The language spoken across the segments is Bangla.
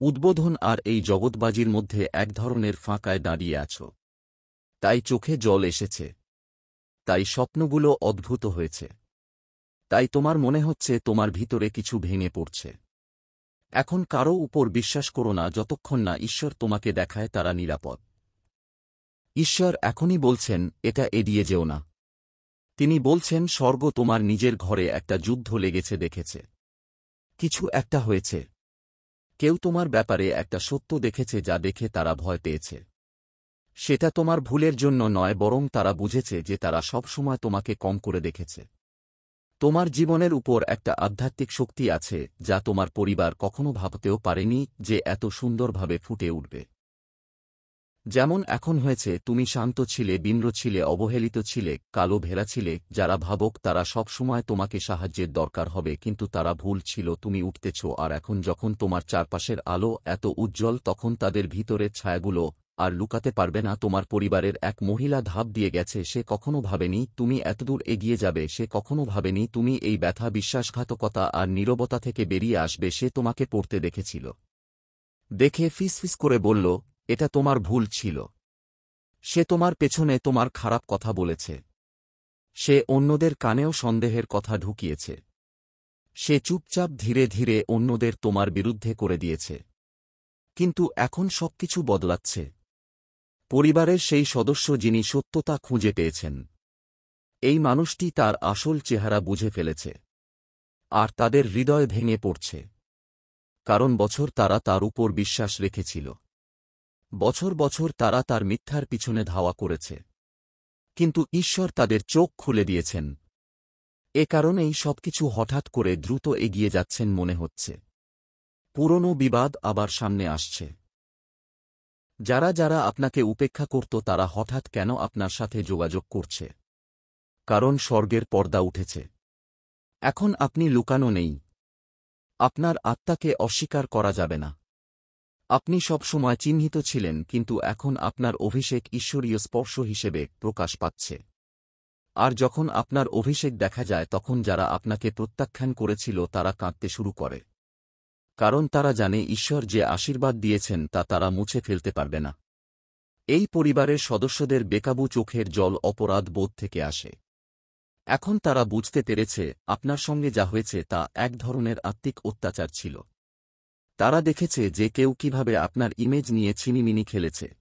উদ্বোধন আর এই জগৎবাজির মধ্যে এক ধরনের ফাঁকায় দাঁড়িয়ে আছো। তাই চোখে জল এসেছে। তাই স্বপ্নগুলো অদ্ভুত হয়েছে। তাই তোমার মনে হচ্ছে তোমার ভিতরে কিছু ভেঙে পড়ছে। এখন কারও উপর বিশ্বাস করো না যতক্ষণ না ঈশ্বর তোমাকে দেখায় তারা নিরাপদ। ঈশ্বর এখনই বলছেন, এটা এড়িয়ে যেও না। তিনি বলছেন, স্বর্গ তোমার নিজের ঘরে একটা যুদ্ধ লেগেছে দেখেছে। কিছু একটা হয়েছে। কেউ তোমার ব্যাপারে একটা সত্য দেখেছে যা দেখে তারা ভয় পেয়েছে। সেটা তোমার ভুলের জন্য নয়, বরং তারা বুঝেছে যে তারা সবসময় তোমাকে কম করে দেখেছে। তোমার জীবনের উপর একটা আধ্যাত্মিক শক্তি আছে যা তোমার পরিবার কখনো ভাবতেও পারেনি যে এত সুন্দরভাবে ফুটে উঠবে। যেমন এখন হয়েছে, তুমি শান্ত ছিলে, বিনম্র ছিলে, অবহেলিত ছিলে, কালো ভেড়া ছিলে। যারা ভাবক তারা সব সময় তোমাকে সাহায্যের দরকার হবে, কিন্তু তারা ভুল ছিল। তুমি উঠতেছ, আর এখন যখন তোমার চারপাশের আলো এত উজ্জ্বল, তখন তাদের ভিতরের ছায়াগুলো আর লুকাতে পারবে না। তোমার পরিবারের এক মহিলা ধাপ দিয়ে গেছে। সে কখনো ভাবেনি তুমি এতদূর এগিয়ে যাবে। সে কখনো ভাবেনি তুমি এই ব্যথা, বিশ্বাসঘাতকতা আর নীরবতা থেকে বেরিয়ে আসবে। সে তোমাকে পড়তে দেখেছিল, দেখে ফিসফিস করে বলল, এটা তোমার ভুল ছিল। সে তোমার পেছনে তোমার খারাপ কথা বলেছে। সে অন্যদের কানেও সন্দেহের কথা ঢুকিয়েছে। সে চুপচাপ ধীরে ধীরে অন্যদের তোমার বিরুদ্ধে করে দিয়েছে। কিন্তু এখন সবকিছু বদলাচ্ছে। পরিবারের সেই সদস্য যিনি সত্যতা খুঁজে পেয়েছেন, এই মানুষটি তার আসল চেহারা বুঝে ফেলেছে। আর তাদের হৃদয় ভেঙে পড়ছে। কারণ বছর তারা তার উপর বিশ্বাস রেখেছিল। বছর বছর তারা তার মিথ্যার পিছনে ধাওয়া করেছে। কিন্তু ঈশ্বর তাদের চোখ খুলে দিয়েছেন। এ কারণেই সবকিছু হঠাৎ করে দ্রুত এগিয়ে যাচ্ছেন মনে হচ্ছে। পুরনো বিবাদ আবার সামনে আসছে। যারা যারা আপনাকে উপেক্ষা করত তারা হঠাৎ কেন আপনার সাথে যোগাযোগ করছে? কারণ স্বর্গের পর্দা উঠেছে। এখন আপনি লুকানো নেই। আপনার আত্মাকে অস্বীকার করা যাবে না। আপনি সবসময় চিহ্নিত ছিলেন, কিন্তু এখন আপনার অভিষেক ঈশ্বরীয় স্পর্শ হিসেবে প্রকাশ পাচ্ছে। আর যখন আপনার অভিষেক দেখা যায়, তখন যারা আপনাকে প্রত্যাখ্যান করেছিল তারা কাঁদতে শুরু করে। কারণ তারা জানে ঈশ্বর যে আশীর্বাদ দিয়েছেন তা তারা মুছে ফেলতে পারবে না। এই পরিবারের সদস্যদের বেকাবু চোখের জল অপরাধ বোধ থেকে আসে। এখন তারা বুঝতে পেরেছে আপনার সঙ্গে যা হয়েছে তা এক ধরনের আত্মিক অত্যাচার ছিল। তারা দেখেছে যে কেউ কিভাবে আপনার ইমেজ নিয়ে ছিনিমিনি খেলেছে।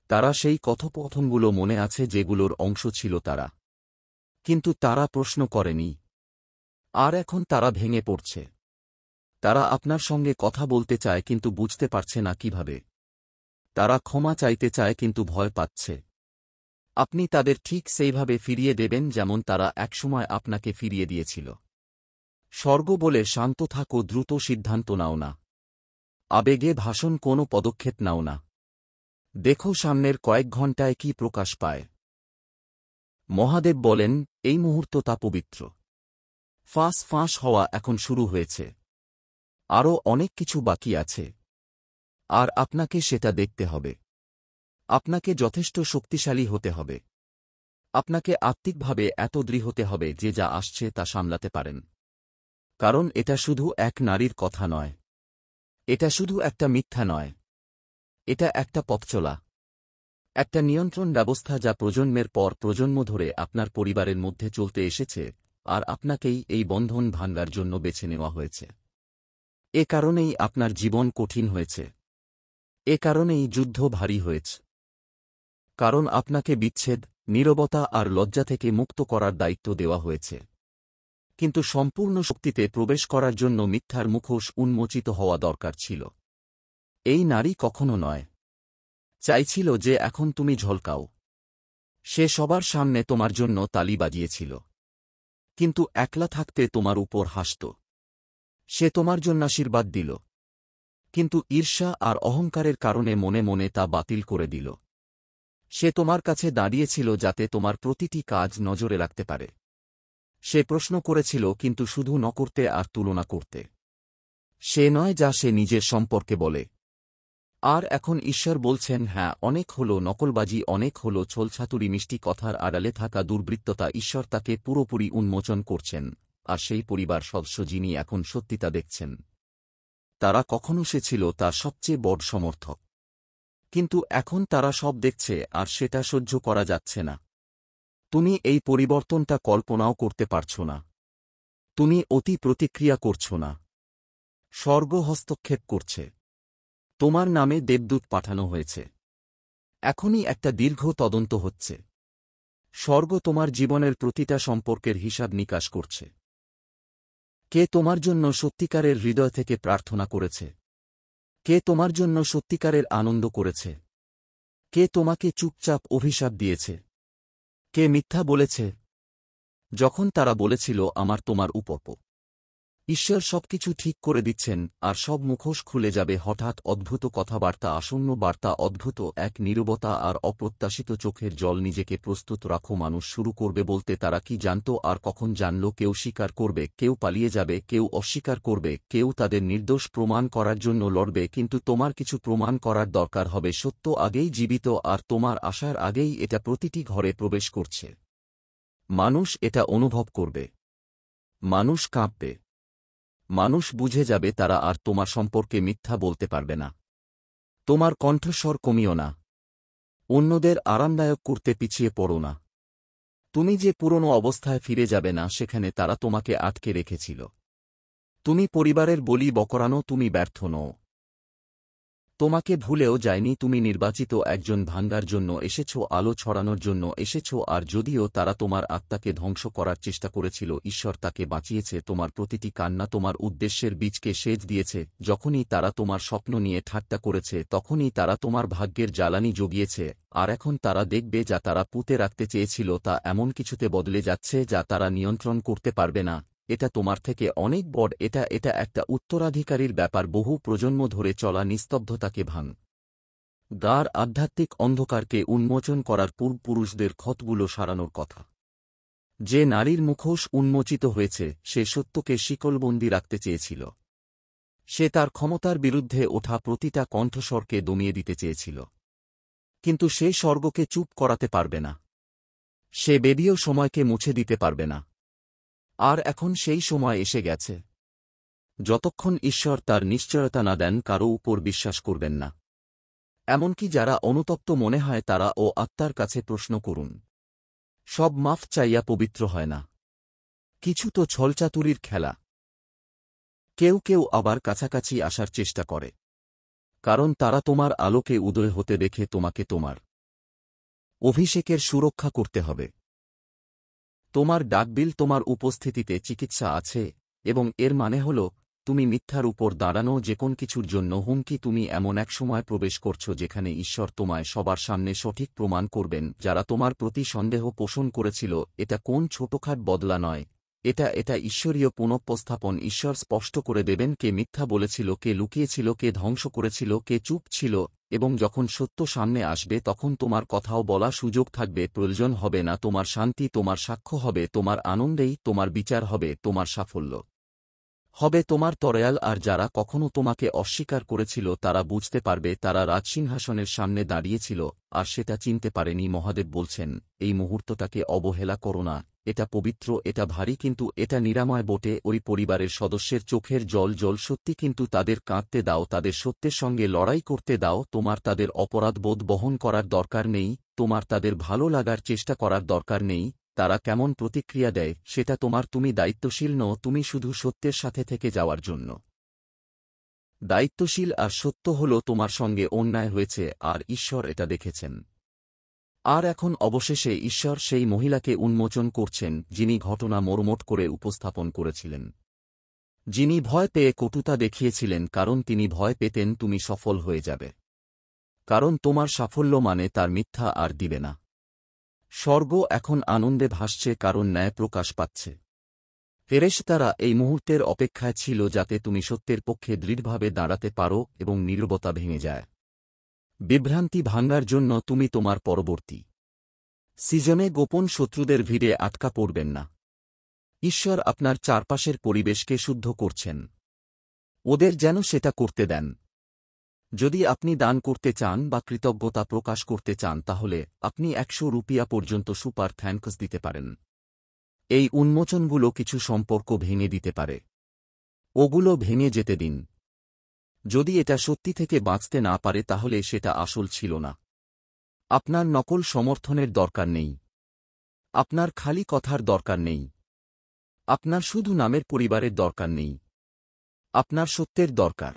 তারা সেই কথোপকথনগুলো মনে আছে যেগুলোর অংশ ছিল তারা। কিন্তু তারা প্রশ্ন করেনি। আর এখন তারা ভেঙে পড়ছে। তারা আপনার সঙ্গে কথা বলতে চায় কিন্তু বুঝতে পারছে না কিভাবে। তারা ক্ষমা চাইতে চায় কিন্তু ভয় পাচ্ছে। আপনি তাদের ঠিক সেইভাবে ফিরিয়ে দেবেন যেমন তারা একসময় আপনাকে ফিরিয়ে দিয়েছিল। স্বর্গ বলে, শান্ত থাকো, দ্রুত সিদ্ধান্ত নাও না। আবেগে ভাষণ কোনো পদক্ষেপ নাও না। দেখো সামনের কয়েক ঘণ্টায় কি প্রকাশ পায়। মহাদেব বলেন, এই মুহূর্ত তা পবিত্র। ফাঁস ফাঁস হওয়া এখন শুরু হয়েছে। আরও অনেক কিছু বাকি আছে। আর আপনাকে সেটা দেখতে হবে। আপনাকে যথেষ্ট শক্তিশালী হতে হবে। আপনাকে আত্মিকভাবে এত দৃঢ় হতে হবে যে যা আসছে তা সামলাতে পারেন। কারণ এটা শুধু এক নারীর কথা নয়। এটা শুধু একটা মিথ্যা নয়। এটা একটা পথচলা। একটা নিয়ন্ত্রণ ব্যবস্থা যা প্রজন্মের পর প্রজন্ম ধরে আপনার পরিবারের মধ্যে চলতে এসেছে, আর আপনাকেই এই বন্ধন ভাঙার জন্য বেছে নেওয়া হয়েছে। এ কারণেই আপনার জীবন কঠিন হয়েছে। এ কারণেই যুদ্ধ ভারী হয়েছে। কারণ আপনাকে বিচ্ছেদ, নীরবতা আর লজ্জা থেকে মুক্ত করার দায়িত্ব দেওয়া হয়েছে। কিন্তু সম্পূর্ণ শক্তিতে প্রবেশ করার জন্য মিথ্যার মুখোশ উন্মোচিত হওয়া দরকার ছিল। এই নারী কখনো নয় চাইছিল যে এখন তুমি ঝলকাও। সে সবার সামনে তোমার জন্য তালি বাজিয়েছিল। কিন্তু একলা থাকতে তোমার উপর হাসত। সে তোমার জন্য আশীর্বাদ দিল। কিন্তু ঈর্ষা আর অহংকারের কারণে মনে মনে তা বাতিল করে দিল। সে তোমার কাছে দাঁড়িয়েছিল যাতে তোমার প্রতিটি কাজ নজরে রাখতে পারে। সে প্রশ্ন করেছিল কিন্তু শুধু ন করতে আর তুলনা করতে। সে নয় যা সে নিজের সম্পর্কে বলে। আর এখন ঈশ্বর বলছেন, হ্যাঁ, অনেক হলো নকলবাজি, অনেক হলো ছলছাতুরি, মিষ্টি কথার আড়ালে থাকা দুর্বৃত্ততা। ঈশ্বর তাকে পুরোপুরি উন্মোচন করছেন, আর সেই পরিবার সদস্য যিনি এখন সত্যিটা দেখছেন, তারা কখনো সে ছিল তার সবচেয়ে বড় সমর্থক। কিন্তু এখন তারা সব দেখছে আর সেটা সহ্য করা যাচ্ছে না। তুমি এই পরিবর্তনটা কল্পনাও করতে পারছ না। তুমি অতি প্রতিক্রিয়া করছ না। স্বর্গ হস্তক্ষেপ করছে। তোমার নামে দেবদূত পাঠানো হয়েছে। এখনই একটা দীর্ঘ তদন্ত হচ্ছে। স্বর্গ তোমার জীবনের প্রতিটা সম্পর্কের হিসাব নিকাশ করছে। কে তোমার জন্য সত্যিকারের হৃদয় থেকে প্রার্থনা করেছে? কে তোমার জন্য সত্যিকারের আনন্দ করেছে? কে তোমাকে চুপচাপ অভিশাপ দিয়েছে? কে মিথ্যা বলেছে যখন তারা বলেছিল আমার তোমার উপর? ঈশ্বর সবকিছু ঠিক করে দিচ্ছেন, আর সব মুখোশ খুলে যাবে। হঠাৎ অদ্ভুত কথাবার্তা, আসন্ন বার্তা, অদ্ভুত এক নীরবতা আর অপ্রত্যাশিত চোখের জল। নিজেকে প্রস্তুত রাখো, মানুষ শুরু করবে বলতে তারা কি জানত আর কখন জানল। কেউ স্বীকার করবে, কেউ পালিয়ে যাবে, কেউ অস্বীকার করবে, কেউ তাদের নির্দোষ প্রমাণ করার জন্য লড়বে। কিন্তু তোমার কিছু প্রমাণ করার দরকার হবে। সত্য আগেই জীবিত, আর তোমার আসার আগেই এটা প্রতিটি ঘরে প্রবেশ করছে। মানুষ এটা অনুভব করবে। মানুষ কাঁপবে। মানুষ বুঝে যাবে, তারা আর তোমার সম্পর্কে মিথ্যা বলতে পারবে না। তোমার কণ্ঠস্বর কমিও না। অন্যদের আরামদায়ক করতে পিছিয়ে পড়ো না। তুমি যে পুরনো অবস্থায় ফিরে যাবে না, সেখানে তারা তোমাকে আটকে রেখেছিল। তুমি পরিবারের বলি বকরানো, তুমি ব্যর্থ নও। তোমাকে ভুলেও যায়নি। তুমি নির্বাচিত একজন। ভাঙ্গার জন্য এসেছ, আলো ছড়ানোর জন্য এসেছ। আর যদিও তারা তোমার আত্মাকে ধ্বংস করার চেষ্টা করেছিল, ঈশ্বর তাকে বাঁচিয়েছে। তোমার প্রতিটি কান্না তোমার উদ্দেশ্যের বীজকে সেচ দিয়েছে। যখনই তারা তোমার স্বপ্ন নিয়ে ঠাট্টা করেছে, তখনই তারা তোমার ভাগ্যের জ্বালানি জুগিয়েছে। আর এখন তারা দেখবে, যা তারা পুঁতে রাখতে চেয়েছিল তা এমন কিছুতে বদলে যাচ্ছে যা তারা নিয়ন্ত্রণ করতে পারবে না। এটা তোমার থেকে অনেক বড়। এটা একটা উত্তরাধিকারীর ব্যাপার। বহু প্রজন্ম ধরে চলা নিস্তব্ধতাকে ভাঙ গার আধ্যাত্মিক অন্ধকারকে উন্মোচন করার পূর্বপুরুষদের ক্ষতগুলো সারানোর কথা। যে নারীর মুখোশ উন্মোচিত হয়েছে, সে সত্যকে শিকলবন্দি রাখতে চেয়েছিল। সে তার ক্ষমতার বিরুদ্ধে ওঠা প্রতিটা কণ্ঠস্বরকে দমিয়ে দিতে চেয়েছিল। কিন্তু সে স্বর্গকে চুপ করাতে পারবে না। সে বেবীয় সময়কে মুছে দিতে পারবে না। আর এখন সেই সময় এসে গেছে। যতক্ষণ ঈশ্বর তার নিশ্চয়তা না দেন, কারও উপর বিশ্বাস করবেন না। এমনকি যারা অনুতপ্ত মনে হয়, তারা ও আত্মার কাছে প্রশ্ন করুন। সব মাফ চাইয়া পবিত্র হয় না। কিছু তো ছলচাতুরির খেলা। কেউ কেউ আবার কাছাকাছি আসার চেষ্টা করে, কারণ তারা তোমার আলোকে উদয় হতে দেখে। তোমাকে তোমার অভিষেকের সুরক্ষা করতে হবে। তোমার ডাকবিল, তোমার উপস্থিতিতে চিকিৎসা আছে, এবং এর মানে হল তুমি মিথ্যার উপর দাঁড়ানো যেকোন কিছুর জন্য হুমকি। তুমি এমন এক সময় প্রবেশ করছো যেখানে ঈশ্বর তোমায় সবার সামনে সঠিক প্রমাণ করবেন। যারা তোমার প্রতি সন্দেহ পোষণ করেছিল, এটা কোন ছোটখাট বদলা নয়, এটা ঈশ্বরীয় পুনঃপ্রস্থাপন। ঈশ্বর স্পষ্ট করে দেবেন কে মিথ্যা বলেছিল, কে লুকিয়েছিল, কে ধ্বংস করেছিল, কে চুপ ছিল। এবং যখন সত্য সামনে আসবে, তখন তোমার কথাও বলা সুযোগ থাকবে। প্রয়োজন হবে না তোমার শান্তি, তোমার সাক্ষ্য হবে তোমার আনন্দেই, তোমার বিচার হবে তোমার সাফল্য, হবে তোমার তরয়াল। আর যারা কখনো তোমাকে অস্বীকার করেছিল, তারা বুঝতে পারবে তারা রাজসিংহাসনের সামনে দাঁড়িয়েছিল আর সেটা চিনতে পারেনি। মহাদেব বলছেন, এই মুহূর্তটাকে অবহেলা করো না। এটা পবিত্র, এটা ভারী, কিন্তু এটা নিরাময় বটে। ওই পরিবারের সদস্যের চোখের জল সত্যি, কিন্তু তাদের কাঁদতে দাও, তাদের সত্যের সঙ্গে লড়াই করতে দাও। তোমার তাদের অপরাধবোধ বহন করার দরকার নেই। তোমার তাদের ভালো লাগার চেষ্টা করার দরকার নেই। তারা কেমন প্রতিক্রিয়া দেয় সেটা তোমার। তুমি দায়িত্বশীল নও, তুমি শুধু সত্যের সাথে থেকে যাওয়ার জন্য দায়িত্বশীল। আর সত্য হল তোমার সঙ্গে অন্যায় হয়েছে, আর ঈশ্বর এটা দেখেছেন। আর এখন অবশেষে ঈশ্বর সেই মহিলাকে উন্মোচন করছেন, যিনি ঘটনা মোড়মোট করে উপস্থাপন করেছিলেন, যিনি ভয় পেয়ে কটুতা দেখিয়েছিলেন, কারণ তিনি ভয় পেতেন তুমি সফল হয়ে যাবে। কারণ তোমার সাফল্য মানে তার মিথ্যা আর দিবে না। স্বর্গ এখন আনন্দে ভাসছে, কারণ ন্যায় প্রকাশ পাচ্ছে। ফেরেশতারা এই মুহূর্তের অপেক্ষায় ছিল, যাতে তুমি সত্যের পক্ষে দৃঢ়ভাবে দাঁড়াতে পারো এবং নীরবতা ভেঙে যায়। বিভ্রান্তি ভাঙার জন্য তুমি তোমার পরবর্তী সিজনে গোপন শত্রুদের ভিড়ে আটকা পড়বেন না। ঈশ্বর আপনার চারপাশের পরিবেশকে শুদ্ধ করছেন। ওদের যেন সেটা করতে দেন। যদি আপনি দান করতে চান বা কৃতজ্ঞতা প্রকাশ করতে চান, তাহলে আপনি 100 রুপিয়া পর্যন্ত সুপার থ্যাঙ্কস দিতে পারেন। এই উন্মোচনগুলো কিছু সম্পর্ক ভেঙে দিতে পারে। ওগুলো ভেঙে যেতে দিন। যদি এটা সত্যি থেকে বাঁচতে না পারে তাহলে সেটা আসল ছিল না। আপনার নকল সমর্থনের দরকার নেই। আপনার খালি কথার দরকার নেই। আপনার শুধু নামের পরিবারের দরকার নেই। আপনার সত্যের দরকার।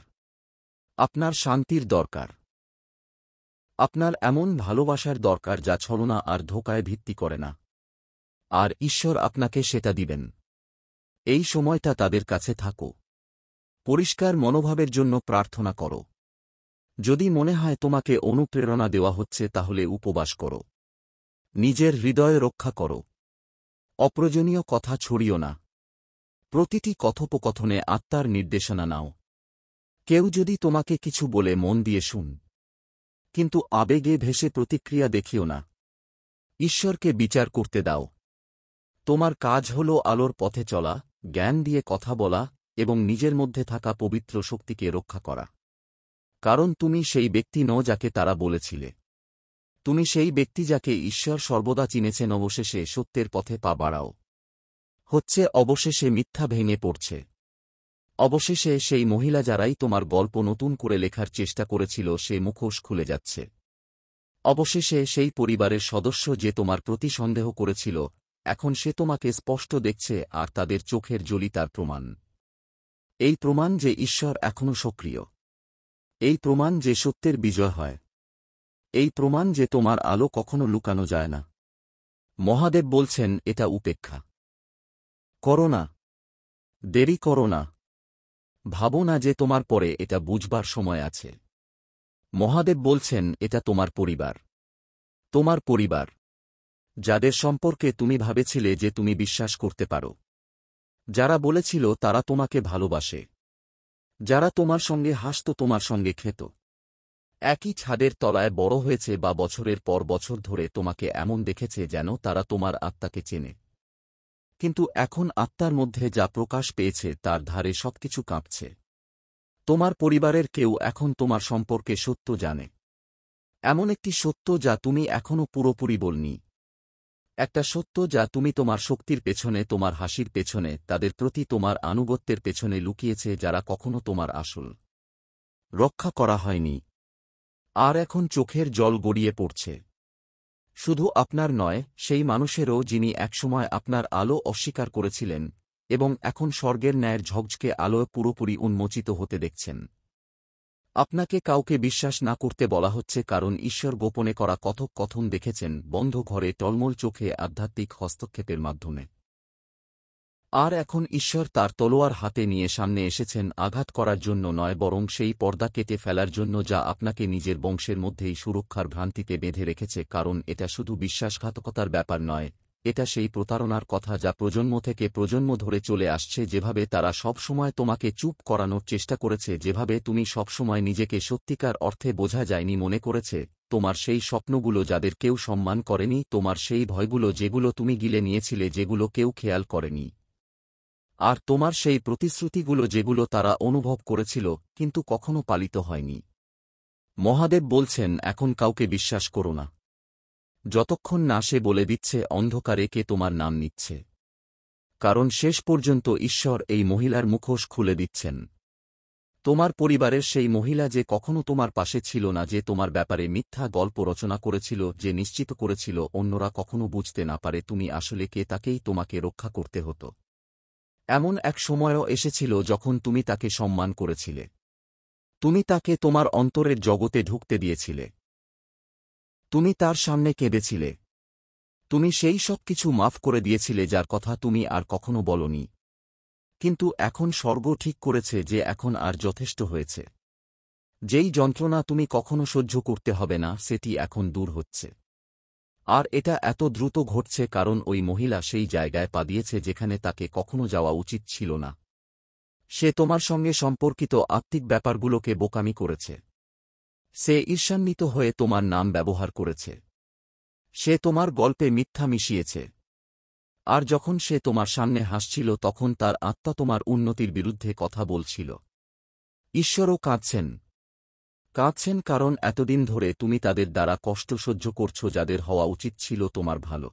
আপনার শান্তির দরকার। আপনার এমন ভালোবাসার দরকার যা ছলনা আর ধোঁকায় ভিত্তি করে না। আর ঈশ্বর আপনাকে সেটা দিবেন। এই সময়টা তাদের কাছে থাকো। পরিষ্কার মনোভাবের জন্য প্রার্থনা করো। যদি মনে হয় তোমাকে অনুপ্রেরণা দেওয়া হচ্ছে তাহলে উপবাস করো। নিজের হৃদয় রক্ষা করো। অপ্রয়োজনীয় কথা ছড়িও না। প্রতিটি কথোপকথনে আত্মার নির্দেশনা নাও। কেউ যদি তোমাকে কিছু বলে মন দিয়ে শুন, কিন্তু আবেগে ভেসে প্রতিক্রিয়া দেখিও না। ঈশ্বরকে বিচার করতে দাও। তোমার কাজ হল আলোর পথে চলা, জ্ঞান দিয়ে কথা বলা এবং নিজের মধ্যে থাকা পবিত্র শক্তিকে রক্ষা করা। কারণ তুমি সেই ব্যক্তি নও যাকে তারা বলেছিলে। তুমি সেই ব্যক্তি যাকে ঈশ্বর সর্বদা চিনেছেন। অবশেষে সত্যের পথে পা বাড়াও। অবশেষে মিথ্যা ভেঙে পড়ছে। অবশেষে সেই মহিলা যারাই তোমার গল্প নতুন করে লেখার চেষ্টা করেছিল সে মুখোশ খুলে যাচ্ছে। অবশেষে সেই পরিবারের সদস্য যে তোমার প্রতি সন্দেহ করেছিল এখন সে তোমাকে স্পষ্ট দেখছে আর তাদের চোখের জ্বলি তার প্রমাণ। এই প্রমাণ যে ঈশ্বর এখনও সক্রিয়। এই প্রমাণ যে সত্যের বিজয় হয়। এই প্রমাণ যে তোমার আলো কখনো লুকানো যায় না। মহাদেব বলছেন এটা উপেক্ষা করো না। দেরি করো না। ভাবো না যে তোমার পরে এটা বুঝবার সময় আছে। মহাদেব বলছেন এটা তোমার পরিবার। তোমার পরিবার, যাদের সম্পর্কে তুমি ভাবেছিলে যে তুমি বিশ্বাস করতে পারো। যারা বলেছিল তারা তোমাকে ভালোবাসে। যারা তোমার সঙ্গে হাসত, তোমার সঙ্গে খেত। একই ছাদের তলায় বড় হয়েছে বা বছরের পর বছর ধরে তোমাকে এমন দেখেছে যেন তারা তোমার আত্মাকে চেনে। কিন্তু এখন আত্মার মধ্যে যা প্রকাশ পেয়েছে তার ধারে সবকিছু কাঁপছে। তোমার পরিবারের কেউ এখন তোমার সম্পর্কে সত্য জানে। এমন একটি সত্য যা তুমি এখনও পুরোপুরি বলনি। একটা সত্য যা তুমি তোমার শক্তির পেছনে, তোমার হাসির পেছনে, তাদের প্রতি তোমার আনুগত্যের পেছনে লুকিয়েছে, যারা কখনো তোমার আসল রক্ষা করা হয়নি। আর এখন চোখের জল গড়িয়ে পড়ছে। শুধু আপনার নয়, সেই মানুষেরও যিনি একসময় আপনার আলো অস্বীকার করেছিলেন এবং এখন স্বর্গের ন্যায়ের ঝকঝকে আলোয় পুরোপুরি উন্মোচিত হতে দেখছেন। আপনাকে কাউকে বিশ্বাস না করতে বলা হচ্ছে কারণ ঈশ্বর গোপনে করা কথোপকথন দেখেছেন, বন্ধ ঘরে টলমল চোখে আধ্যাত্মিক হস্তক্ষেপের মাধ্যমে। আর এখন ঈশ্বর তার তলোয়ার হাতে নিয়ে সামনে এসেছেন, আঘাত করার জন্য নয় বরং সেই পর্দা কেটে ফেলার জন্য যা আপনাকে নিজের বংশের মধ্যেই সুরক্ষার ভ্রান্তিতে বেঁধে রেখেছে। কারণ এটা শুধু বিশ্বাসঘাতকতার ব্যাপার নয়, এটা সেই প্রতারণার কথা যা প্রজন্ম থেকে প্রজন্ম ধরে চলে আসছে। যেভাবে তারা সবসময় তোমাকে চুপ করানোর চেষ্টা করেছে, যেভাবে তুমি সবসময় নিজেকে সত্যিকার অর্থে বোঝা যায়নি মনে করেছে, তোমার সেই স্বপ্নগুলো যাদের কেউ সম্মান করেনি, তোমার সেই ভয়গুলো যেগুলো তুমি গিলে নিয়েছিলে, যেগুলো কেউ খেয়াল করেনি, আর তোমার সেই প্রতিশ্রুতিগুলো যেগুলো তারা অনুভব করেছিল কিন্তু কখনো পালিত হয়নি। মহাদেব বলছেন এখন কাউকে বিশ্বাস করো না, যতক্ষণ না সে বলে দিচ্ছে অন্ধকারে কে তোমার নাম নিচ্ছে। কারণ শেষ পর্যন্ত ঈশ্বর এই মহিলার মুখোশ খুলে দিচ্ছেন। তোমার পরিবারের সেই মহিলা যে কখনো তোমার পাশে ছিল না, যে তোমার ব্যাপারে মিথ্যা গল্প রচনা করেছিল, যে নিশ্চিত করেছিল অন্যরা কখনো বুঝতে না পারে তুমি আসলে কে, তাকেই তোমাকে রক্ষা করতে হতো। এমন এক সময়ও এসেছিল যখন তুমি তাকে সম্মান করেছিলে। তুমি তাকে তোমার অন্তরের জগতে ঢুকতে দিয়েছিলে। তুমি তার সামনে কেঁদেছিলে। তুমি সেই সব কিছু মাফ করে দিয়েছিলে যার কথা তুমি আর কখনো বলনি। কিন্তু এখন স্বর্গ ঠিক করেছে যে এখন আর যথেষ্ট হয়েছে। যেই যন্ত্রণা তুমি কখনো সহ্য করতে হবে না সেটি এখন দূর হচ্ছে। আর এটা এত দ্রুত ঘটছে কারণ ওই মহিলা সেই জায়গায় পা দিয়েছে যেখানে তাকে কখনো যাওয়া উচিত ছিল না। সে তোমার সঙ্গে সম্পর্কিত আত্মিক ব্যাপারগুলোকে বোকামি করেছে। সে ঈর্ষান্বিত হয়ে তোমার নাম ব্যবহার করেছে। সে তোমার গল্পে মিথ্যা মিশিয়েছে। আর যখন সে তোমার সামনে হাসছিল তখন তার আত্মা তোমার উন্নতির বিরুদ্ধে কথা বলছিল। ঈশ্বরও কাঁদছেন। কাঁদছেন কারণ এতদিন ধরে তুমি তাদের দ্বারা কষ্ট সহ্য করছ যাদের হওয়া উচিত ছিল তোমার ভালো।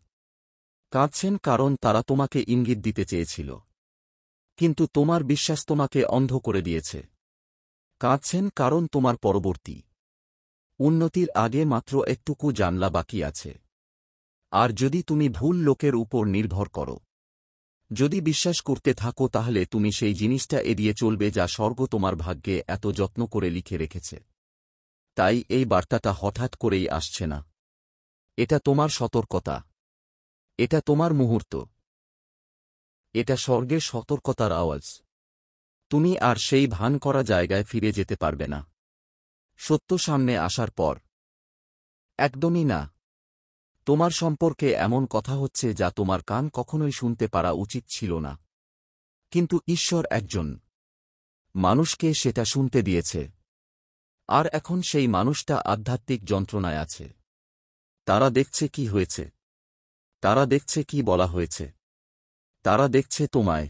কাঁদছেন কারণ তারা তোমাকে ইঙ্গিত দিতে চেয়েছিল, কিন্তু তোমার বিশ্বাস তোমাকে অন্ধ করে দিয়েছে। কাঁদছেন কারণ তোমার পরবর্তী উন্নতির আগে মাত্র একটুকু জানলা বাকি আছে। আর যদি তুমি ভুল লোকের উপর নির্ভর করো, যদি বিশ্বাস করতে থাকো, তাহলে তুমি সেই জিনিসটা এড়িয়ে চলবে যা স্বর্গ তোমার ভাগ্যে এত যত্ন করে লিখে রেখেছে। তাই এই বার্তাটা হঠাৎ করেই আসছে না। এটা তোমার সতর্কতা। এটা তোমার মুহূর্ত। এটা স্বর্গের সতর্কতার আওয়াজ। তুমি আর সেই ভান করা জায়গায় ফিরে যেতে পারবে না। সত্য সামনে আসার পর। একদমই না। তোমার সম্পর্কে এমন কথা হচ্ছে যা তোমার কান কখনোই শুনতে পারা উচিত ছিল না। কিন্তু ঈশ্বর একজন মানুষকে সেটা শুনতে দিয়েছে। আর এখন সেই মানুষটা আধ্যাত্মিক যন্ত্রণায় আছে। তারা দেখছে কি হয়েছে। তারা দেখছে কি বলা হয়েছে। তারা দেখছে তোমায়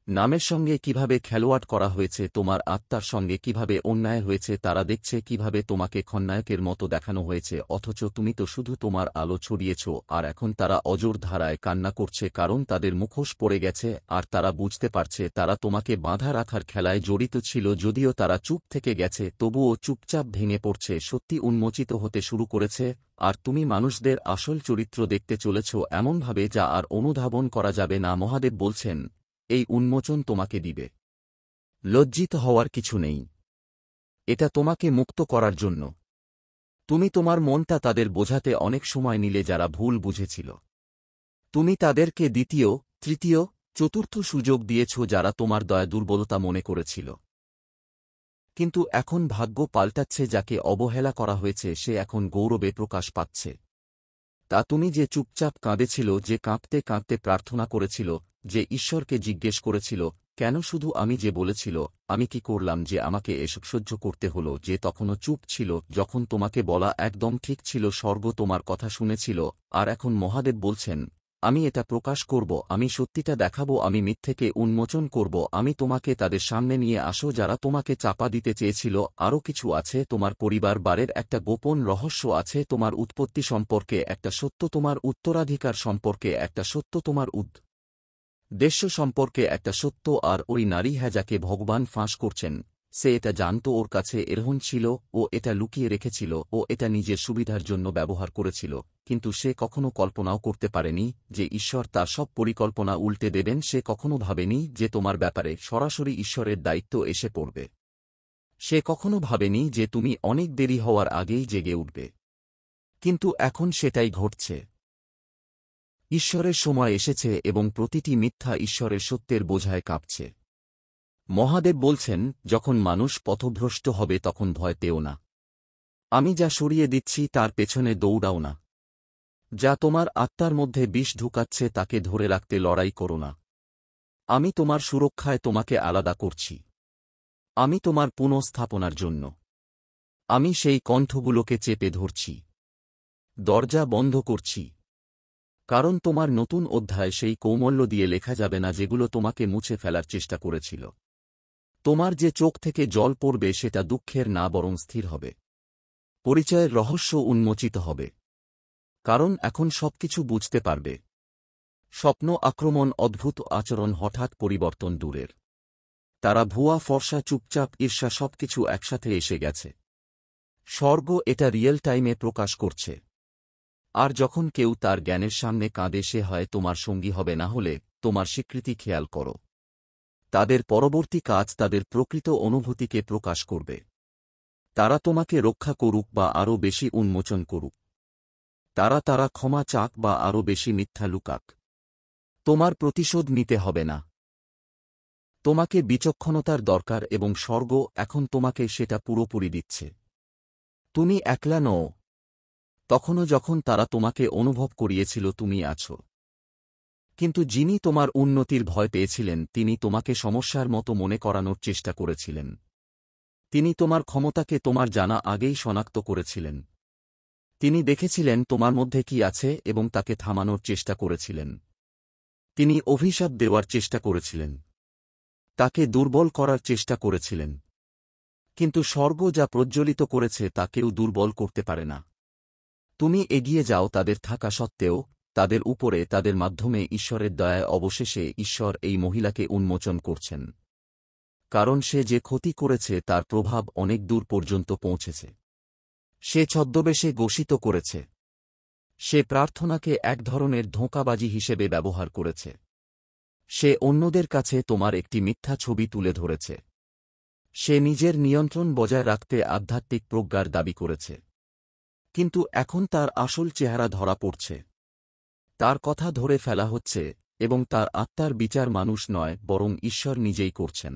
নামের সঙ্গে কিভাবে খেলোয়াড় করা হয়েছে, তোমার আত্মার সঙ্গে কিভাবে অন্যায় হয়েছে। তারা দেখছে কিভাবে তোমাকে খলনায়কের মতো দেখানো হয়েছে, অথচ তুমি তো শুধু তোমার আলো ছড়িয়েছ। আর এখন তারা অজর ধারায় কান্না করছে, কারণ তাদের মুখোশ পড়ে গেছে আর তারা বুঝতে পারছে তারা তোমাকে বাঁধা রাখার খেলায় জড়িত ছিল। যদিও তারা চুপ থেকে গেছে, তবুও চুপচাপ ভেঙে পড়ছে, সত্যি উন্মোচিত হতে শুরু করেছে। আর তুমি মানুষদের আসল চরিত্র দেখতে চলেছ এমনভাবে যা আর অনুধাবন করা যাবে না। মহাদেব বলছেন, এই উন্মোচন তোমাকে দিবে। লজ্জিত হওয়ার কিছু নেই। এটা তোমাকে মুক্ত করার জন্য। তুমি তোমার মনটা তাদের বোঝাতে অনেক সময় নিলে যারা ভুল বুঝেছিল। তুমি তাদেরকে দ্বিতীয়, তৃতীয়, চতুর্থ সুযোগ দিয়েছ যারা তোমার দয়া দুর্বলতা মনে করেছিল। কিন্তু এখন ভাগ্য পাল্টাচ্ছে, যাকে অবহেলা করা হয়েছে সে এখন গৌরবে প্রকাশ পাচ্ছে। তা তুমি যে চুপচাপ কাঁদেছিল, যে কাঁদতে কাঁদতে প্রার্থনা করেছিল, যে ঈশ্বরকে জিজ্ঞেস করেছিল, কেন শুধু আমি, যে বলেছিল, আমি কি করলাম যে আমাকে এসব সহ্য করতে হলো, যে তখনও চুপ ছিল যখন তোমাকে বলা একদম ঠিক ছিল। স্বর্গ তোমার কথা শুনেছিল। আর এখন মহাদেব বলছেন, আমি এটা প্রকাশ করব, আমি সত্যিটা দেখাবো, আমি মিথ্যেকে উন্মোচন করব। আমি তোমাকে তাদের সামনে নিয়ে আসো যারা তোমাকে চাপা দিতে চেয়েছিল। আরও কিছু আছে, তোমার পরিবার বারের একটা গোপন রহস্য আছে, তোমার উৎপত্তি সম্পর্কে একটা সত্য, তোমার উত্তরাধিকার সম্পর্কে একটা সত্য, তোমার দেশ সম্পর্কে একটা সত্য। আর ওই নারী, হ্যাঁ, যাকে ভগবান ফাঁস করছেন, সে এটা জানত, ওর কাছে এরহন ছিল, ও এটা লুকিয়ে রেখেছিল, ও এটা নিজের সুবিধার জন্য ব্যবহার করেছিল। কিন্তু সে কখনো কল্পনাও করতে পারেনি যে ঈশ্বর তার সব পরিকল্পনা উল্টে দেবেন। সে কখনো ভাবেনি যে তোমার ব্যাপারে সরাসরি ঈশ্বরের দায়িত্ব এসে পড়বে। সে কখনো ভাবেনি যে তুমি অনেক দেরি হওয়ার আগেই জেগে উঠবে। কিন্তু এখন সেটাই ঘটছে। ঈশ্বরের সময় এসেছে এবং প্রতিটি মিথ্যা ঈশ্বরের সত্যের বোঝায় কাঁপছে। মহাদেব বলছেন, যখন মানুষ পথভ্রষ্ট হবে তখন ভয় পেও না। আমি যা সরিয়ে দিচ্ছি তার পেছনে দৌড়াও না। যা তোমার আত্মার মধ্যে বিষ ঢুকাচ্ছে তাকে ধরে রাখতে লড়াই করো না। আমি তোমার সুরক্ষায় তোমাকে আলাদা করছি। আমি তোমার পুনঃস্থাপনার জন্য। আমি সেই কণ্ঠগুলোকে চেপে ধরছি। দরজা বন্ধ করছি। কারণ তোমার নতুন অধ্যায় সেই কৌমল্য দিয়ে লেখা যাবে না যেগুলো তোমাকে মুছে ফেলার চেষ্টা করেছিল। তোমার যে চোখ থেকে জল পড়বে সেটা দুঃখের না, বরং স্থির হবে। পরিচয়ের রহস্য উন্মোচিত হবে। কারণ এখন সবকিছু বুঝতে পারবে। স্বপ্ন, আক্রমণ, অদ্ভুত আচরণ, হঠাৎ পরিবর্তন দূরের। তারা ভুয়া, ফর্সা, চুপচাপ, ঈর্ষা, সবকিছু একসাথে এসে গেছে। স্বর্গ এটা রিয়েল টাইমে প্রকাশ করছে। আর যখন কেউ তার জ্ঞানের সামনে কাঁদে, সে হয় তোমার সঙ্গী হবে, না হলে তোমার স্বীকৃতি। খেয়াল করো, তাদের পরবর্তী কাজ তাদের প্রকৃত অনুভূতিকে প্রকাশ করবে। তারা তোমাকে রক্ষা করুক বা আরও বেশি উন্মোচন করুক। তারা ক্ষমা চাক বা আরও বেশি মিথ্যা লুকাক, তোমার প্রতিশোধ নিতে হবে না। তোমাকে বিচক্ষণতার দরকার এবং স্বর্গ এখন তোমাকে সেটা পুরোপুরি দিচ্ছে। তুমি একলা নও। তখনও যখন তারা তোমাকে অনুভব করিয়েছিল তুমি আছো। কিন্তু যিনি তোমার উন্নতির ভয় পেয়েছিলেন, তিনি তোমাকে সমস্যার মতো মনে করানোর চেষ্টা করেছিলেন। তিনি তোমার ক্ষমতাকে তোমার জানা আগেই শনাক্ত করেছিলেন। তিনি দেখেছিলেন তোমার মধ্যে কি আছে এবং তাকে থামানোর চেষ্টা করেছিলেন। তিনি অভিশাপ দেওয়ার চেষ্টা করেছিলেন। তাকে দুর্বল করার চেষ্টা করেছিলেন। কিন্তু স্বর্গ যা প্রজ্বলিত করেছে তা কেউ দুর্বল করতে পারে না। তুমি এগিয়ে যাও তাদের থাকা সত্ত্বেও, তাদের উপরে, তাদের মাধ্যমে। ঈশ্বরের দয়ায় অবশেষে ঈশ্বর এই মহিলাকে উন্মোচন করছেন। কারণ সে যে ক্ষতি করেছে তার প্রভাব অনেক দূর পর্যন্ত পৌঁছেছে। সে ছদ্মবেশে গোষিত করেছে। সে প্রার্থনাকে এক ধরনের ধোঁকাবাজি হিসেবে ব্যবহার করেছে। সে অন্যদের কাছে তোমার একটি মিথ্যা ছবি তুলে ধরেছে। সে নিজের নিয়ন্ত্রণ বজায় রাখতে আধ্যাত্মিক প্রজ্ঞার দাবি করেছে। কিন্তু এখন তার আসল চেহারা ধরা পড়ছে। তার কথা ধরে ফেলা হচ্ছে এবং তার আত্মার বিচার মানুষ নয় বরং ঈশ্বর নিজেই করছেন।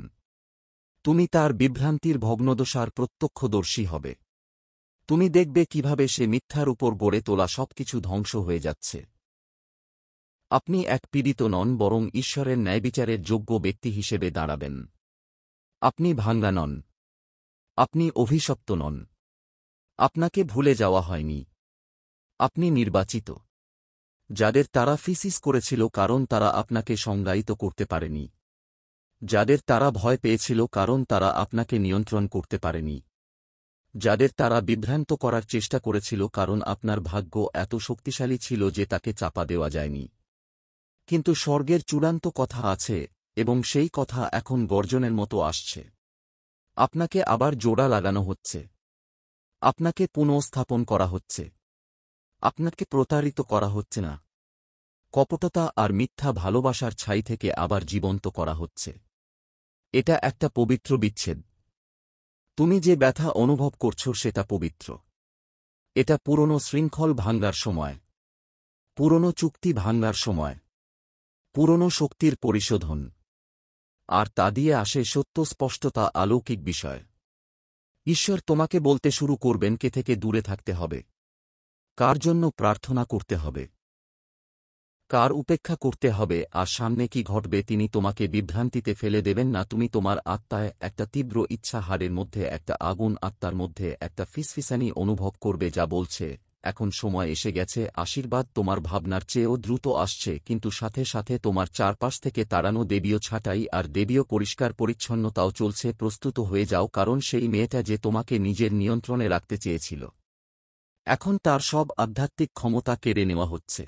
তুমি তার বিভ্রান্তির ভগ্নদশার প্রত্যক্ষদর্শী হবে। তুমি দেখবে কিভাবে সে মিথ্যার উপর গড়ে তোলা সবকিছু ধ্বংস হয়ে যাচ্ছে। আপনি এক পীড়িত নন বরং ঈশ্বরের ন্যায়বিচারের যোগ্য ব্যক্তি হিসেবে দাঁড়াবেন। আপনি ভাঙ্গা নন। আপনি অভিশপ্ত নন। আপনাকে ভুলে যাওয়া হয়নি। আপনি নির্বাচিত। যাদের তারা ফিসিস করেছিল কারণ তারা আপনাকে সংজ্ঞায়িত করতে পারেনি। যাদের তারা ভয় পেয়েছিল কারণ তারা আপনাকে নিয়ন্ত্রণ করতে পারেনি। যাদের তারা বিভ্রান্ত করার চেষ্টা করেছিল কারণ আপনার ভাগ্য এত শক্তিশালী ছিল যে তাকে চাপা দেওয়া যায়নি। কিন্তু স্বর্গের চূড়ান্ত কথা আছে এবং সেই কথা এখন গর্জনের মতো আসছে। আপনাকে আবার জোড়া লাগানো হচ্ছে। আপনাকে পুনঃস্থাপন করা হচ্ছে। আপনাকে প্রতারিত করা হচ্ছে না। কপটতা আর মিথ্যা ভালোবাসার ছাই থেকে আবার জীবন্ত করা হচ্ছে। এটা একটা পবিত্র বিচ্ছেদ। তুমি যে ব্যথা অনুভব করছো সেটা পবিত্র। এটা পুরনো শৃঙ্খল ভাঙ্গার সময়। পুরনো চুক্তি ভাঙ্গার সময়। পুরনো শক্তির পরিশোধন। আর তা দিয়ে আসে সত্য স্পষ্টতা, অলৌকিক বিষয়। ঈশ্বর তোমাকে বলতে শুরু করবেন কে থেকে দূরে থাকতে হবে, কার জন্য প্রার্থনা করতে হবে, কার উপেক্ষা করতে হবে, আর সামনে কি ঘটবে তিনি তোমাকে বিভ্রান্তিতে ফেলে দেবেন না। তুমি তোমার আত্মায় একটা তীব্র ইচ্ছা, হাড়ের মধ্যে একটা আগুন, আত্মার মধ্যে একটা ফিসফিসানি অনুভব করবে যা বলছে এখন সময় এসে গেছে। আশীর্বাদ তোমার ভাবনার চেয়েও দ্রুত আসছে, কিন্তু সাথে সাথে তোমার চারপাশ থেকে তাড়ানো দেবীয় ছাঁটাই আর দেবীয় পরিষ্কার পরিচ্ছন্নতাও চলছে। প্রস্তুত হয়ে যাও, কারণ সেই মেয়েটা যে তোমাকে নিজের নিয়ন্ত্রণে রাখতে চেয়েছিল এখন তার সব আধ্যাত্মিক ক্ষমতা কেড়ে নেওয়া হচ্ছে।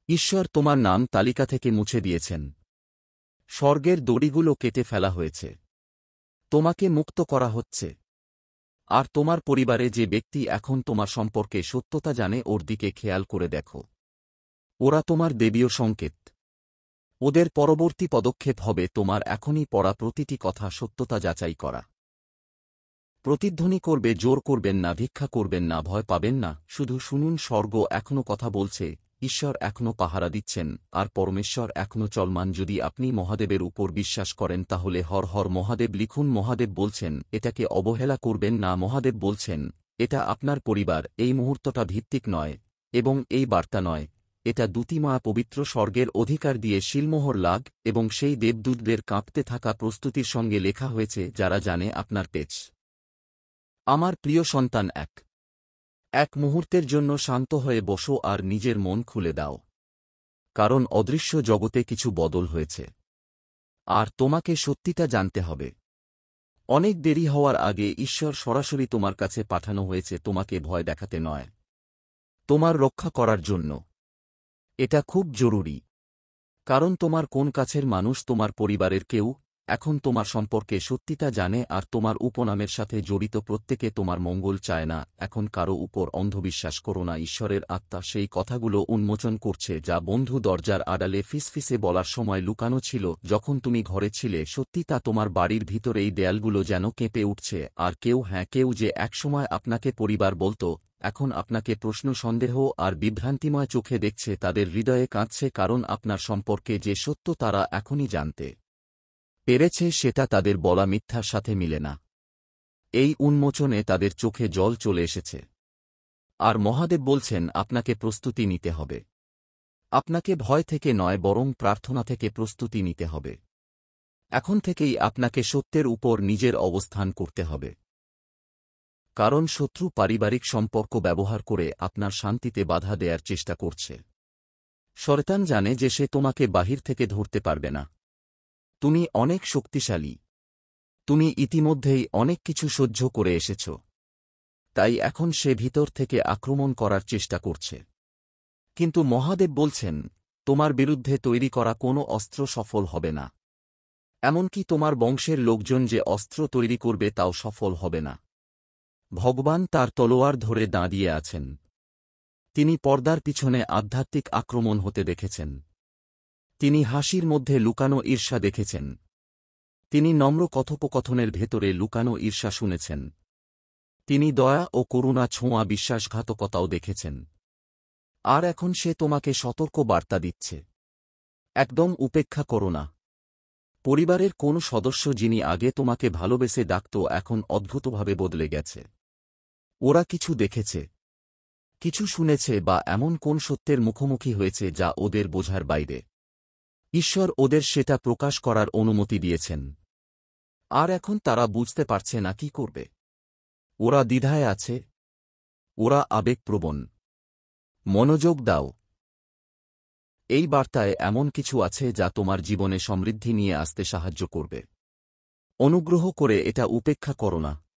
ঈশ্বর তোমার নাম তালিকা থেকে মুছে দিয়েছেন। স্বর্গের দড়িগুলো কেটে ফেলা হয়েছে। তোমাকে মুক্ত করা হচ্ছে। আর তোমার পরিবারে যে ব্যক্তি এখন তোমার সম্পর্কে সত্যতা জানে ওর দিকে খেয়াল করে দেখো। ওরা তোমার দেবীয় সংকেত। ওদের পরবর্তী পদক্ষেপ হবে তোমার এখনই পড়া প্রতিটি কথা সত্যতা যাচাই করা। প্রতিধ্বনি করবে, জোর করবেন না, ভিক্ষা করবেন না, ভয় পাবেন না, শুধু শুনুন। স্বর্গ এখনো কথা বলছে, ঈশ্বর এখনো পাহারা দিচ্ছেন, আর পরমেশ্বর এখনো চলমান। যদি আপনি মহাদেবের উপর বিশ্বাস করেন তাহলে হর হর মহাদেব লিখুন। মহাদেব বলছেন এটাকে অবহেলা করবেন না। মহাদেব বলছেন এটা আপনার পরিবার। এই মুহূর্তটা ভিত্তিক নয় এবং এই বার্তা নয়, এটা দ্যুতিমা পবিত্র স্বর্গের অধিকার দিয়ে শিলমোহর লাগ এবং সেই দেবদূতদের কাঁপতে থাকা প্রস্তুতির সঙ্গে লেখা হয়েছে যারা জানে আপনার পেছ। আমার প্রিয় সন্তান, এক মুহূর্তের জন্য শান্ত হয়ে বসো আর নিজের মন খুলে দাও, কারণ অদৃশ্য জগতে কিছু বদল হয়েছে আর তোমাকে সত্যিটা জানতে হবে। অনেক দেরি হওয়ার আগে ঈশ্বর সরাসরি তোমার কাছে পাঠানো হয়েছে, তোমাকে ভয় দেখাতে নয়, তোমার রক্ষা করার জন্য। এটা খুব জরুরি, কারণ তোমার কোন কাছের মানুষ, তোমার পরিবারের কেউ এখন তোমার সম্পর্কে সত্যিটা জানে, আর তোমার উপনামের সাথে জড়িত প্রত্যেকে তোমার মঙ্গল চায় না। এখন কারো উপর অন্ধবিশ্বাস করো না। ঈশ্বরের আত্মা সেই কথাগুলো উন্মোচন করছে যা বন্ধু দরজার আড়ালে ফিসফিসে বলার সময় লুকানো ছিল। যখন তুমি ঘরে ছিলে সত্যি তা তোমার বাড়ির ভিতরে এই দেয়ালগুলো যেন কেঁপে উঠছে। আর কেউ যে একসময় আপনাকে পরিবার বলতো এখন আপনাকে প্রশ্ন, সন্দেহ আর বিভ্রান্তিময় চোখে দেখছে। তাদের হৃদয়ে কাঁদছে, কারণ আপনার সম্পর্কে যে সত্য তারা এখনই জানতে পেরেছে সেটা তাদের বলা মিথ্যার সাথে মিলে না। এই উন্মোচনে তাদের চোখে জল চলে এসেছে। আর মহাদেব বলছেন আপনাকে প্রস্তুতি নিতে হবে। আপনাকে ভয় থেকে নয় বরং প্রার্থনা থেকে প্রস্তুতি নিতে হবে। এখন থেকেই আপনাকে সত্যের উপর নিজের অবস্থান করতে হবে, কারণ শত্রু পারিবারিক সম্পর্ক ব্যবহার করে আপনার শান্তিতে বাধা দেয়ার চেষ্টা করছে। শয়তান জানে যে সে তোমাকে বাহির থেকে ধরতে পারবে না। তুমি অনেক শক্তিশালী। তুমি ইতিমধ্যেই অনেক কিছু সহ্য করে এসেছ। তাই এখন সে ভিতর থেকে আক্রমণ করার চেষ্টা করছে। কিন্তু মহাদেব বলছেন তোমার বিরুদ্ধে তৈরি করা কোনো অস্ত্র সফল হবে না। এমনকি তোমার বংশের লোকজন যে অস্ত্র তৈরি করবে তাও সফল হবে না। ভগবান তার তলোয়ার ধরে দাঁড়িয়ে আছেন। তিনি পর্দার পিছনে আধ্যাত্মিক আক্রমণ হতে দেখেছেন। তিনি হাসির মধ্যে লুকানো ঈর্ষা দেখেছেন। তিনি নম্র কথোপকথনের ভেতরে লুকানো ঈর্ষা শুনেছেন। তিনি দয়া ও করুণা ছোঁয়া বিশ্বাসঘাতকতাও দেখেছেন। আর এখন সে তোমাকে সতর্ক বার্তা দিচ্ছে। একদম উপেক্ষা করো না। পরিবারের কোন সদস্য যিনি আগে তোমাকে ভালোবেসে ডাকত এখন অদ্ভুতভাবে বদলে গেছে। ওরা কিছু দেখেছে, কিছু শুনেছে বা এমন কোন সত্যের মুখোমুখি হয়েছে যা ওদের বোঝার বাইরে। ঈশ্বর ওদের সেটা প্রকাশ করার অনুমতি দিয়েছেন। আর এখন তারা বুঝতে পারছে না কি করবে। ওরা দ্বিধায় আছে। ওরা আবেগপ্রবণ। মনোযোগ দাও। এই বার্তায় এমন কিছু আছে যা তোমার জীবনে সমৃদ্ধি নিয়ে আসতে সাহায্য করবে। অনুগ্রহ করে এটা উপেক্ষা করো না।